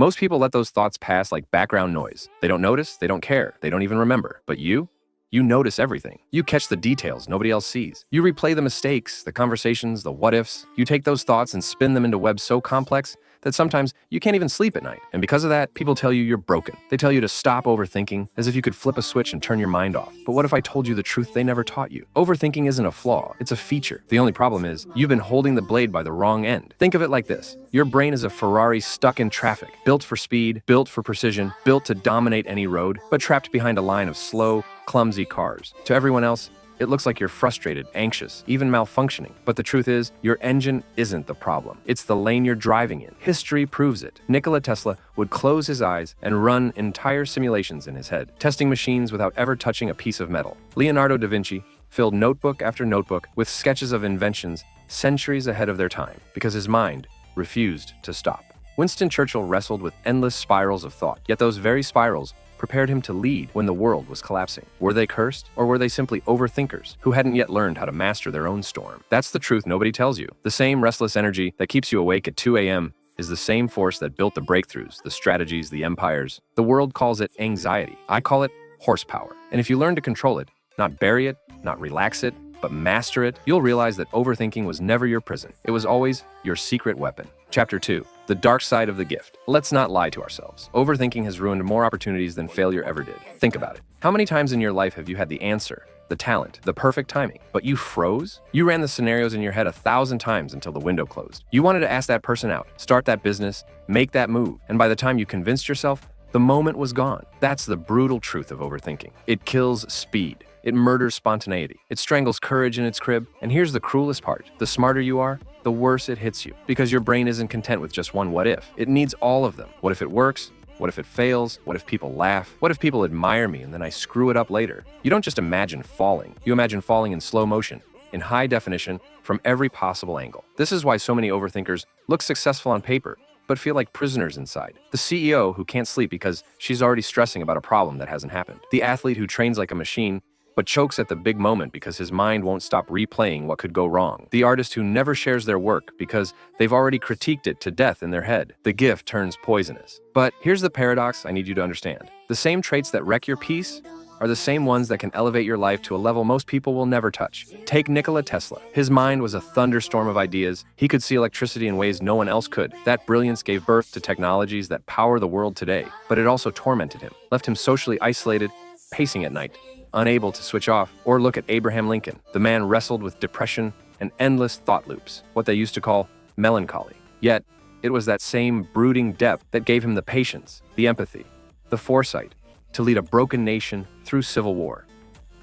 Most people let those thoughts pass like background noise. They don't notice, they don't care, they don't even remember. But you notice everything. You catch the details nobody else sees. You replay the mistakes, the conversations, the what-ifs. You take those thoughts and spin them into webs so complex that sometimes you can't even sleep at night. And because of that, people tell you you're broken. They tell you to stop overthinking, as if you could flip a switch and turn your mind off. But what if I told you the truth they never taught you? Overthinking isn't a flaw, it's a feature. The only problem is, you've been holding the blade by the wrong end. Think of it like this. Your brain is a Ferrari stuck in traffic, built for speed, built for precision, built to dominate any road, but trapped behind a line of slow, clumsy cars. To everyone else, it looks like you're frustrated, anxious, even malfunctioning. But the truth is, your engine isn't the problem. It's the lane you're driving in. History proves it. Nikola Tesla would close his eyes and run entire simulations in his head, testing machines without ever touching a piece of metal. Leonardo da Vinci filled notebook after notebook with sketches of inventions centuries ahead of their time, because his mind refused to stop. Winston Churchill wrestled with endless spirals of thought, yet those very spirals prepared him to lead when the world was collapsing. Were they cursed, or were they simply overthinkers who hadn't yet learned how to master their own storm? That's the truth nobody tells you. The same restless energy that keeps you awake at 2 a.m. is the same force that built the breakthroughs, the strategies, the empires. The world calls it anxiety. I call it horsepower. And if you learn to control it, not bury it, not relax it, but master it, you'll realize that overthinking was never your prison. It was always your secret weapon. Chapter 2. The dark side of the gift. Let's not lie to ourselves. Overthinking has ruined more opportunities than failure ever did. Think about it. How many times in your life have you had the answer, the talent, the perfect timing, but you froze? You ran the scenarios in your head 1,000 times until the window closed. You wanted to ask that person out, start that business, make that move, and by the time you convinced yourself, the moment was gone. That's the brutal truth of overthinking. It kills speed. It murders spontaneity. It strangles courage in its crib. And here's the cruelest part. The smarter you are, the worse it hits you. Because your brain isn't content with just one what if. It needs all of them. What if it works? What if it fails? What if people laugh? What if people admire me and then I screw it up later? You don't just imagine falling. You imagine falling in slow motion, in high definition, from every possible angle. This is why so many overthinkers look successful on paper, but feel like prisoners inside. The CEO who can't sleep because she's already stressing about a problem that hasn't happened. The athlete who trains like a machine but chokes at the big moment because his mind won't stop replaying what could go wrong. The artist who never shares their work because they've already critiqued it to death in their head. The gift turns poisonous. But here's the paradox I need you to understand. The same traits that wreck your peace are the same ones that can elevate your life to a level most people will never touch. Take Nikola Tesla. His mind was a thunderstorm of ideas. He could see electricity in ways no one else could. That brilliance gave birth to technologies that power the world today. But it also tormented him, left him socially isolated, pacing at night, unable to switch off. Or look at Abraham Lincoln. The man wrestled with depression and endless thought loops, what they used to call melancholy. Yet, it was that same brooding depth that gave him the patience, the empathy, the foresight to lead a broken nation through civil war.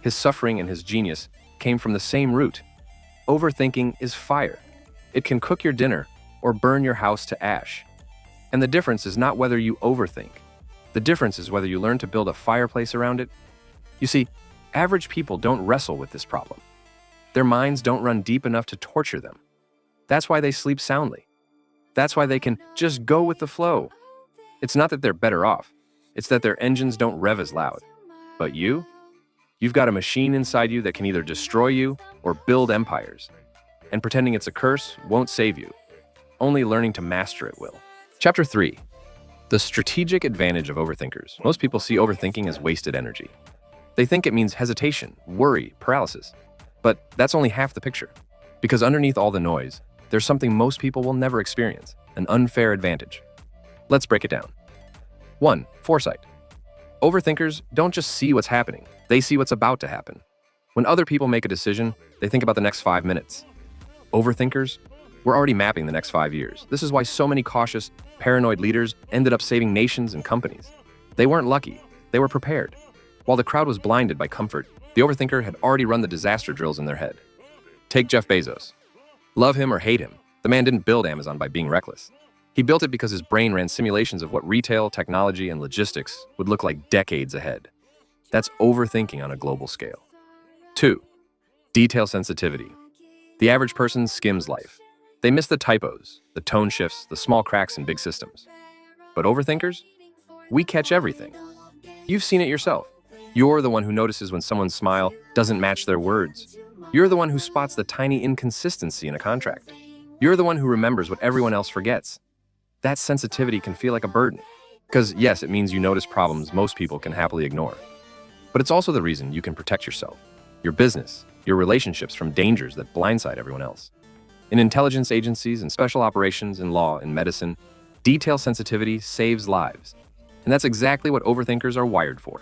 His suffering and his genius came from the same root. Overthinking is fire. It can cook your dinner or burn your house to ash. And the difference is not whether you overthink. The difference is whether you learn to build a fireplace around it. You see, average people don't wrestle with this problem. Their minds don't run deep enough to torture them. That's why they sleep soundly. That's why they can just go with the flow. It's not that they're better off. It's that their engines don't rev as loud. But you've got a machine inside you that can either destroy you or build empires. And pretending it's a curse won't save you. Only learning to master it will. Chapter 3. The strategic advantage of overthinkers. Most people see overthinking as wasted energy. They think it means hesitation, worry, paralysis. But that's only half the picture. Because underneath all the noise, there's something most people will never experience, an unfair advantage. Let's break it down. 1. Foresight. Overthinkers don't just see what's happening, they see what's about to happen. When other people make a decision, they think about the next 5 minutes. Overthinkers, we're already mapping the next 5 years. This is why so many cautious, paranoid leaders ended up saving nations and companies. They weren't lucky, they were prepared. While the crowd was blinded by comfort, the overthinker had already run the disaster drills in their head. Take Jeff Bezos. Love him or hate him, the man didn't build Amazon by being reckless. He built it because his brain ran simulations of what retail, technology, and logistics would look like decades ahead. That's overthinking on a global scale. 2. Detail sensitivity. The average person skims life. They miss the typos, the tone shifts, the small cracks in big systems. But overthinkers? We catch everything. You've seen it yourself. You're the one who notices when someone's smile doesn't match their words. You're the one who spots the tiny inconsistency in a contract. You're the one who remembers what everyone else forgets. That sensitivity can feel like a burden. Because yes, it means you notice problems most people can happily ignore. But it's also the reason you can protect yourself, your business, your relationships from dangers that blindside everyone else. In intelligence agencies and special operations in law and medicine, detail sensitivity saves lives. And that's exactly what overthinkers are wired for.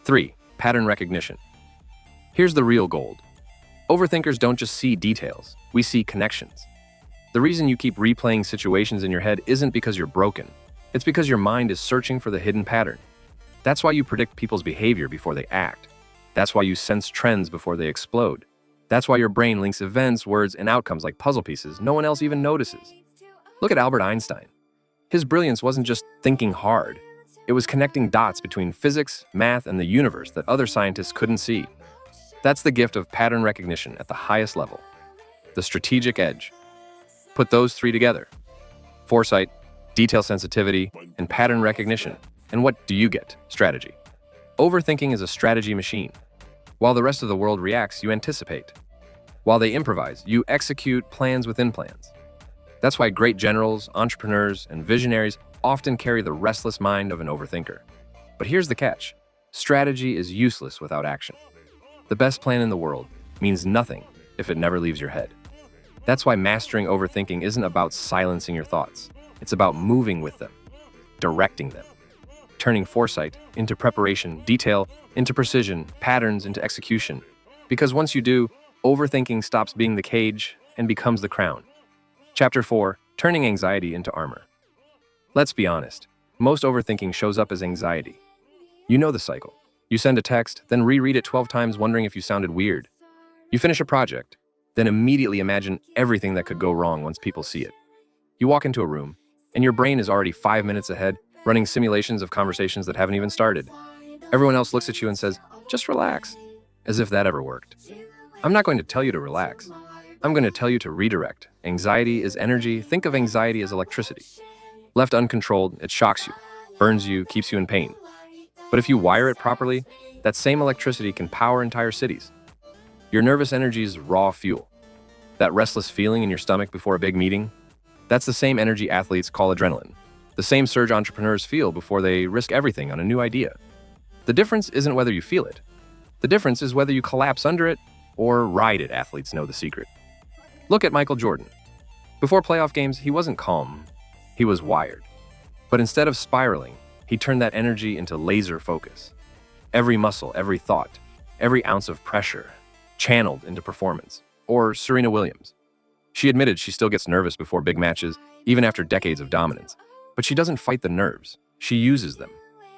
3. Pattern recognition. Here's the real gold. Overthinkers don't just see details, we see connections. The reason you keep replaying situations in your head isn't because you're broken. It's because your mind is searching for the hidden pattern. That's why you predict people's behavior before they act. That's why you sense trends before they explode. That's why your brain links events, words, and outcomes like puzzle pieces no one else even notices. Look at Albert Einstein. His brilliance wasn't just thinking hard. It was connecting dots between physics, math, and the universe that other scientists couldn't see. That's the gift of pattern recognition at the highest level. The strategic edge. Put those three together. Foresight, detail sensitivity, and pattern recognition. And what do you get? Strategy. Overthinking is a strategy machine. While the rest of the world reacts, you anticipate. While they improvise, you execute plans within plans. That's why great generals, entrepreneurs, and visionaries often carry the restless mind of an overthinker. But here's the catch. Strategy is useless without action. The best plan in the world means nothing if it never leaves your head. That's why mastering overthinking isn't about silencing your thoughts. It's about moving with them, directing them, turning foresight into preparation, detail into precision, patterns into execution. Because once you do, overthinking stops being the cage and becomes the crown. Chapter 4, Turning Anxiety into Armor. Let's be honest, most overthinking shows up as anxiety. You know the cycle. You send a text, then reread it 12 times wondering if you sounded weird. You finish a project, then immediately imagine everything that could go wrong once people see it. You walk into a room, and your brain is already 5 minutes ahead, running simulations of conversations that haven't even started. Everyone else looks at you and says, just relax, as if that ever worked. I'm not going to tell you to relax. I'm going to tell you to redirect. Anxiety is energy. Think of anxiety as electricity. Left uncontrolled, it shocks you, burns you, keeps you in pain. But if you wire it properly, that same electricity can power entire cities. Your nervous energy is raw fuel. That restless feeling in your stomach before a big meeting, that's the same energy athletes call adrenaline. The same surge entrepreneurs feel before they risk everything on a new idea. The difference isn't whether you feel it. The difference is whether you collapse under it or ride it. Athletes know the secret. Look at Michael Jordan. Before playoff games, he wasn't calm. He was wired. But instead of spiraling, he turned that energy into laser focus. Every muscle, every thought, every ounce of pressure channeled into performance. Or Serena Williams. She admitted she still gets nervous before big matches, even after decades of dominance. But she doesn't fight the nerves. She uses them.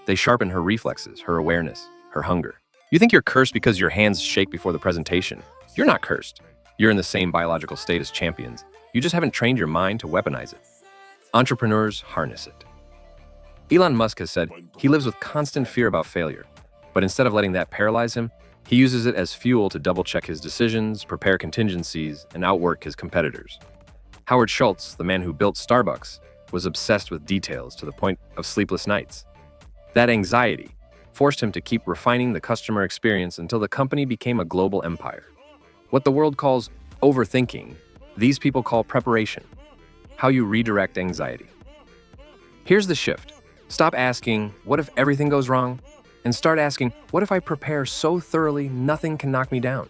They sharpen her reflexes, her awareness, her hunger. You think you're cursed because your hands shake before the presentation. You're not cursed. You're in the same biological state as champions. You just haven't trained your mind to weaponize it. Entrepreneurs harness it. Elon Musk has said he lives with constant fear about failure. But instead of letting that paralyze him, he uses it as fuel to double-check his decisions, prepare contingencies, and outwork his competitors. Howard Schultz, the man who built Starbucks, was obsessed with details to the point of sleepless nights. That anxiety forced him to keep refining the customer experience until the company became a global empire. What the world calls overthinking, these people call preparation. How you redirect anxiety. Here's the shift. Stop asking, what if everything goes wrong? And start asking, what if I prepare so thoroughly nothing can knock me down?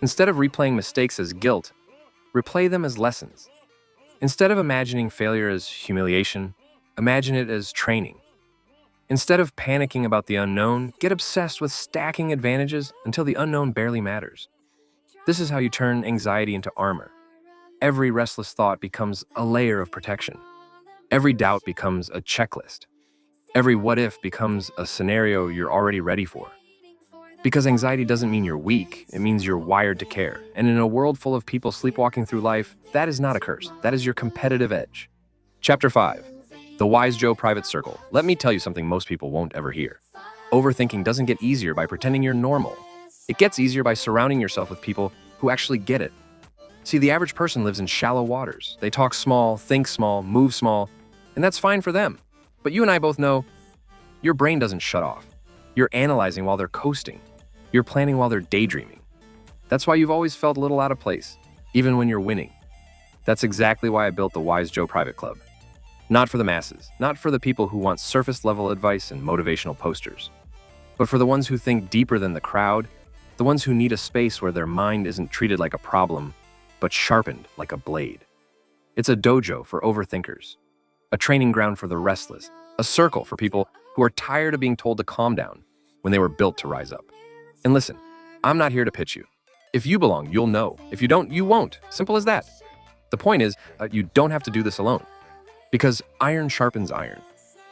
Instead of replaying mistakes as guilt, replay them as lessons. Instead of imagining failure as humiliation, imagine it as training. Instead of panicking about the unknown, get obsessed with stacking advantages until the unknown barely matters. This is how you turn anxiety into armor. Every restless thought becomes a layer of protection. Every doubt becomes a checklist. Every what if becomes a scenario you're already ready for. Because anxiety doesn't mean you're weak, it means you're wired to care. And in a world full of people sleepwalking through life, that is not a curse. That is your competitive edge. Chapter 5. The Wise Joe Private Circle. Let me tell you something most people won't ever hear. Overthinking doesn't get easier by pretending you're normal. It gets easier by surrounding yourself with people who actually get it. See, the average person lives in shallow waters. They talk small, think small, move small, and that's fine for them. But you and I both know your brain doesn't shut off. You're analyzing while they're coasting. You're planning while they're daydreaming. That's why you've always felt a little out of place, even when you're winning. That's exactly why I built the Wise Joe Private Club. Not for the masses, not for the people who want surface-level advice and motivational posters, but for the ones who think deeper than the crowd, the ones who need a space where their mind isn't treated like a problem, but sharpened like a blade. It's a dojo for overthinkers, a training ground for the restless, a circle for people who are tired of being told to calm down when they were built to rise up. And listen, I'm not here to pitch you. If you belong, you'll know. If you don't, you won't. Simple as that. The point is, you don't have to do this alone. Because iron sharpens iron.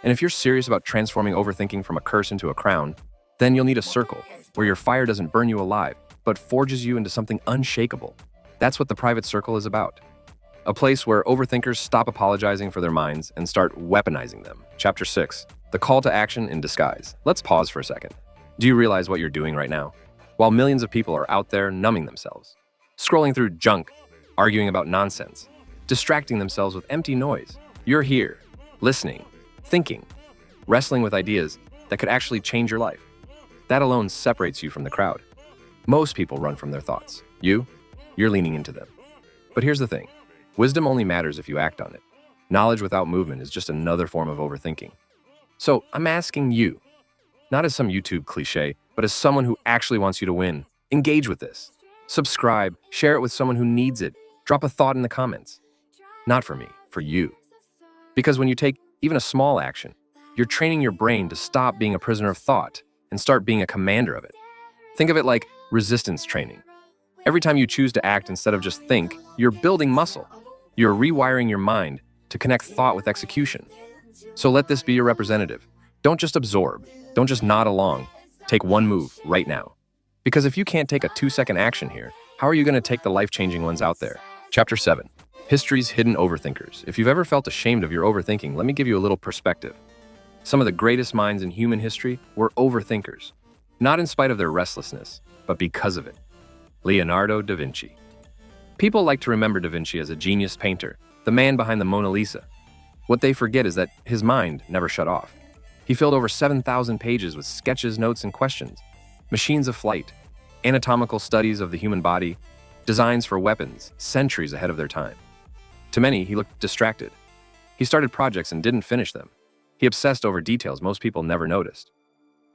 And if you're serious about transforming overthinking from a curse into a crown, then you'll need a circle where your fire doesn't burn you alive, but forges you into something unshakable. That's what the private circle is about. A place where overthinkers stop apologizing for their minds and start weaponizing them. Chapter 6, the call to action in disguise. Let's pause for a second. Do you realize what you're doing right now? While millions of people are out there numbing themselves, scrolling through junk, arguing about nonsense, distracting themselves with empty noise, you're here, listening, thinking, wrestling with ideas that could actually change your life. That alone separates you from the crowd. Most people run from their thoughts. You're leaning into them. But here's the thing. Wisdom only matters if you act on it. Knowledge without movement is just another form of overthinking. So I'm asking you, not as some YouTube cliche, but as someone who actually wants you to win, engage with this. Subscribe, share it with someone who needs it. Drop a thought in the comments. Not for me, for you. Because when you take even a small action, you're training your brain to stop being a prisoner of thought and start being a commander of it. Think of it like resistance training. Every time you choose to act instead of just think, you're building muscle. You're rewiring your mind to connect thought with execution. So let this be your representative. Don't just absorb. Don't just nod along. Take one move right now. Because if you can't take a 2-second action here, how are you going to take the life-changing ones out there? Chapter 7. History's hidden overthinkers. If you've ever felt ashamed of your overthinking, let me give you a little perspective. Some of the greatest minds in human history were overthinkers. Not in spite of their restlessness, but because of it. Leonardo da Vinci. People like to remember da Vinci as a genius painter, the man behind the Mona Lisa. What they forget is that his mind never shut off. He filled over 7,000 pages with sketches, notes, and questions. Machines of flight, anatomical studies of the human body, designs for weapons, centuries ahead of their time. To many, he looked distracted. He started projects and didn't finish them. He obsessed over details most people never noticed.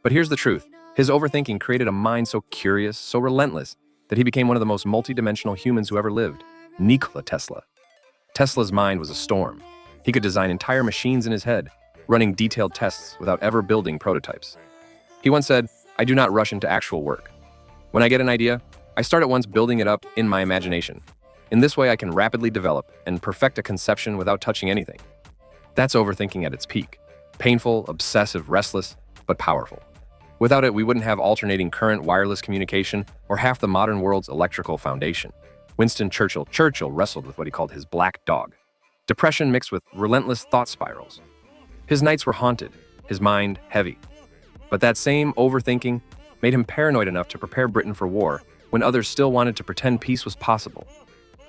But here's the truth. His overthinking created a mind so curious, so relentless, that he became one of the most multidimensional humans who ever lived. Nikola Tesla. Tesla's mind was a storm. He could design entire machines in his head, running detailed tests without ever building prototypes. He once said, "I do not rush into actual work. When I get an idea, I start at once building it up in my imagination. In this way, I can rapidly develop and perfect a conception without touching anything." That's overthinking at its peak. Painful, obsessive, restless, but powerful. Without it, we wouldn't have alternating current wireless communication or half the modern world's electrical foundation. Winston Churchill wrestled with what he called his black dog. Depression mixed with relentless thought spirals. His nights were haunted, his mind heavy. But that same overthinking made him paranoid enough to prepare Britain for war when others still wanted to pretend peace was possible.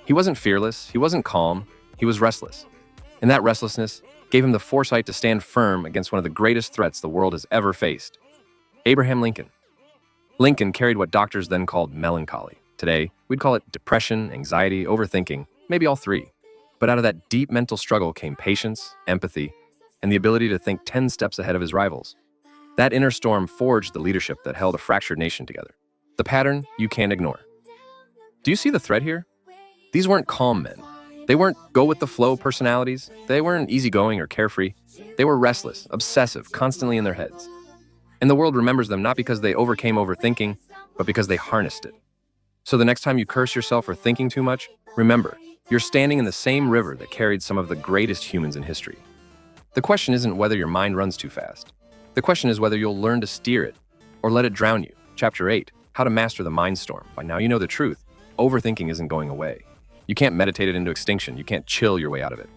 He wasn't fearless, he wasn't calm, he was restless. And that restlessness gave him the foresight to stand firm against one of the greatest threats the world has ever faced. Abraham Lincoln. Lincoln carried what doctors then called melancholy. Today, we'd call it depression, anxiety, overthinking, maybe all three. But out of that deep mental struggle came patience, empathy, and the ability to think 10 steps ahead of his rivals. That inner storm forged the leadership that held a fractured nation together. The pattern you can't ignore. Do you see the thread here? These weren't calm men. They weren't go-with-the-flow personalities. They weren't easygoing or carefree. They were restless, obsessive, constantly in their heads. And the world remembers them not because they overcame overthinking, but because they harnessed it. So the next time you curse yourself for thinking too much, remember, you're standing in the same river that carried some of the greatest humans in history. The question isn't whether your mind runs too fast. The question is whether you'll learn to steer it or let it drown you. Chapter 8, How to Master the Mind Storm. By now you know the truth. Overthinking isn't going away. You can't meditate it into extinction. You can't chill your way out of it.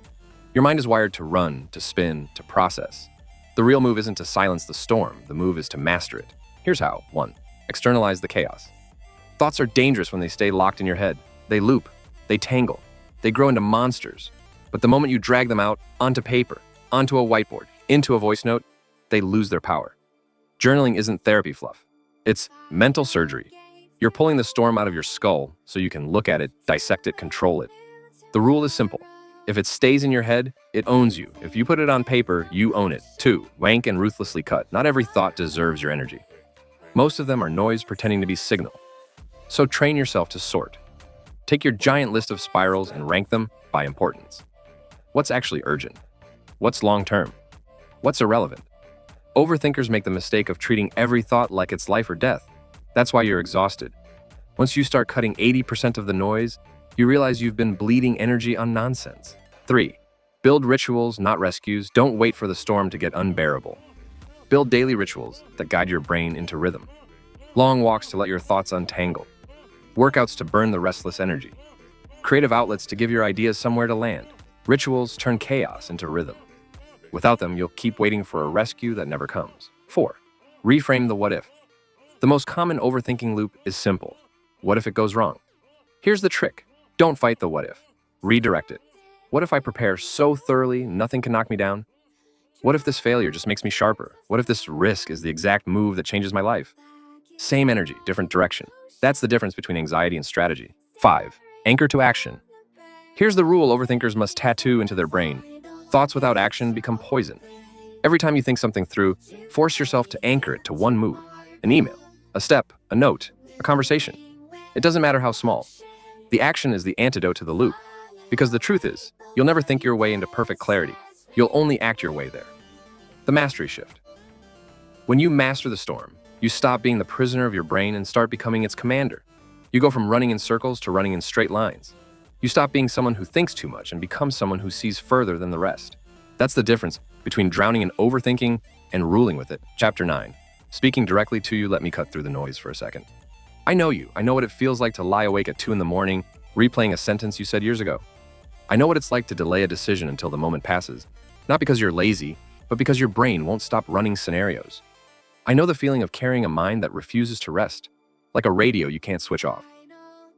Your mind is wired to run, to spin, to process. The real move isn't to silence the storm. The move is to master it. Here's how. 1. Externalize the chaos. Thoughts are dangerous when they stay locked in your head. They loop. They tangle. They grow into monsters. But the moment you drag them out onto paper, onto a whiteboard, into a voice note, they lose their power. Journaling isn't therapy fluff. It's mental surgery. You're pulling the storm out of your skull so you can look at it, dissect it, control it. The rule is simple. If it stays in your head, it owns you. If you put it on paper, you own it. 2. Wank and ruthlessly cut. Not every thought deserves your energy. Most of them are noise pretending to be signal. So train yourself to sort. Take your giant list of spirals and rank them by importance. What's actually urgent? What's long-term? What's irrelevant? Overthinkers make the mistake of treating every thought like it's life or death. That's why you're exhausted. Once you start cutting 80% of the noise, you realize you've been bleeding energy on nonsense. 3. Build rituals, not rescues. Don't wait for the storm to get unbearable. Build daily rituals that guide your brain into rhythm. Long walks to let your thoughts untangle. Workouts to burn the restless energy. Creative outlets to give your ideas somewhere to land. Rituals turn chaos into rhythm. Without them, you'll keep waiting for a rescue that never comes. 4. Reframe the what if. The most common overthinking loop is simple. What if it goes wrong? Here's the trick. Don't fight the what if. Redirect it. What if I prepare so thoroughly, nothing can knock me down? What if this failure just makes me sharper? What if this risk is the exact move that changes my life? Same energy, different direction. That's the difference between anxiety and strategy. 5. Anchor to action. Here's the rule overthinkers must tattoo into their brain. Thoughts without action become poison. Every time you think something through, force yourself to anchor it to one move. An email, a step, a note, a conversation. It doesn't matter how small. The action is the antidote to the loop. Because the truth is, you'll never think your way into perfect clarity. You'll only act your way there. The mastery shift. When you master the storm, you stop being the prisoner of your brain and start becoming its commander. You go from running in circles to running in straight lines. You stop being someone who thinks too much and become someone who sees further than the rest. That's the difference between drowning in overthinking and ruling with it. Chapter 9. Speaking directly to you, let me cut through the noise for a second. I know you. I know what it feels like to lie awake at 2 a.m, replaying a sentence you said years ago. I know what it's like to delay a decision until the moment passes. Not because you're lazy, but because your brain won't stop running scenarios. I know the feeling of carrying a mind that refuses to rest, like a radio you can't switch off.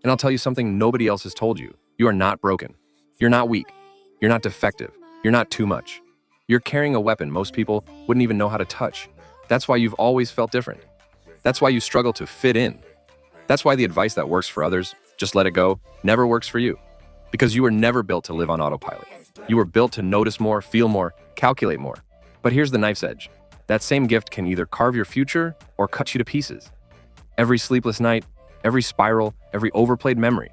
And I'll tell you something nobody else has told you. You are not broken. You're not weak. You're not defective. You're not too much. You're carrying a weapon most people wouldn't even know how to touch. That's why you've always felt different. That's why you struggle to fit in. That's why the advice that works for others, just let it go, never works for you. Because you were never built to live on autopilot. You were built to notice more, feel more, calculate more. But here's the knife's edge. That same gift can either carve your future or cut you to pieces. Every sleepless night, every spiral, every overplayed memory.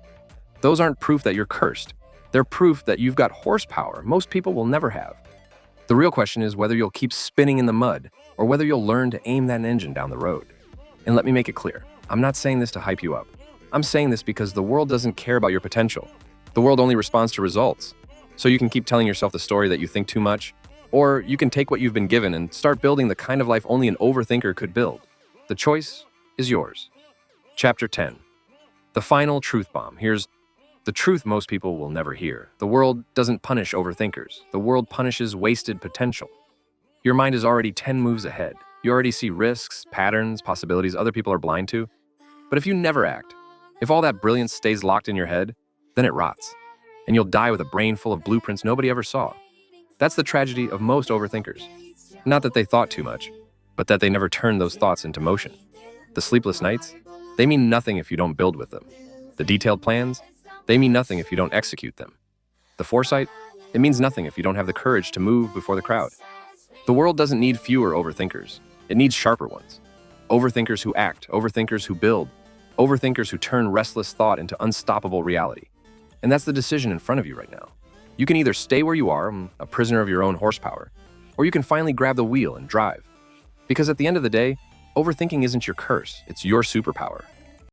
Those aren't proof that you're cursed. They're proof that you've got horsepower most people will never have. The real question is whether you'll keep spinning in the mud or whether you'll learn to aim that engine down the road. And let me make it clear. I'm not saying this to hype you up. I'm saying this because the world doesn't care about your potential. The world only responds to results. So you can keep telling yourself the story that you think too much, or you can take what you've been given and start building the kind of life only an overthinker could build. The choice is yours. Chapter 10. The final truth bomb. Here's the truth most people will never hear. The world doesn't punish overthinkers. The world punishes wasted potential. Your mind is already 10 moves ahead. You already see risks, patterns, possibilities other people are blind to. But if you never act, if all that brilliance stays locked in your head, then it rots. And you'll die with a brain full of blueprints nobody ever saw. That's the tragedy of most overthinkers. Not that they thought too much, but that they never turned those thoughts into motion. The sleepless nights, they mean nothing if you don't build with them. The detailed plans, they mean nothing if you don't execute them. The foresight, it means nothing if you don't have the courage to move before the crowd. The world doesn't need fewer overthinkers. It needs sharper ones. Overthinkers who act, overthinkers who build, overthinkers who turn restless thought into unstoppable reality. And that's the decision in front of you right now. You can either stay where you are, a prisoner of your own horsepower, or you can finally grab the wheel and drive. Because at the end of the day, overthinking isn't your curse, it's your superpower.